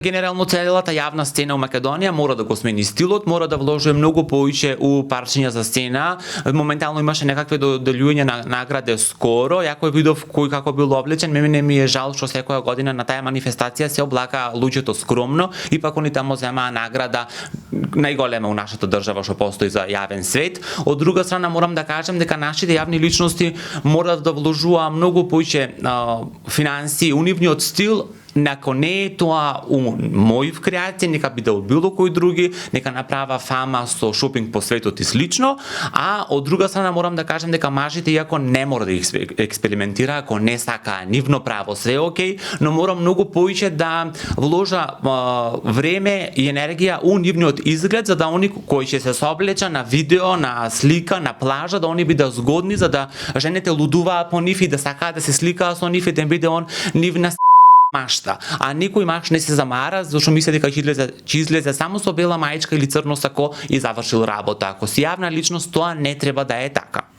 Генерално целата јавна сцена у Македонија мора да го смени стилот, мора да вложи многу повеќе у парчиња за сцена. Моментално имаше некакви доделување на награде скоро. Јако видов кој како бил облечен, мене ми е жал што секоја година на таа манифестација се облака луѓето скромно и пак они таму земаа награда најголема у нашата држава што постои за јавен свет. Од друга страна морам да кажам дека нашите јавни личности мораат да вложува многу повеќе финансии у нивниот стил. Ако не е тоа у мој креација, нека биде од било кој други, нека направа фама со шопинг по светот и слично, а од друга страна морам да кажам дека мажите, иако не мора да експериментира, ако не сака нивно право, све окей, но мора многу повеќе да вложа време и енергија у нивниот изглед, за да они кои ќе се соблеча на видео, на слика, на плажа, да они бидат згодни, за да жените лудуваат по нив и да сакаат да се сликаат со нив и да биде он нивна машта, а никој маж не се замара, зашто мисли дека ќе излезе само со бела мајчка или црно сако и завршил работа. Ако си јавна личност, тоа не треба да е така.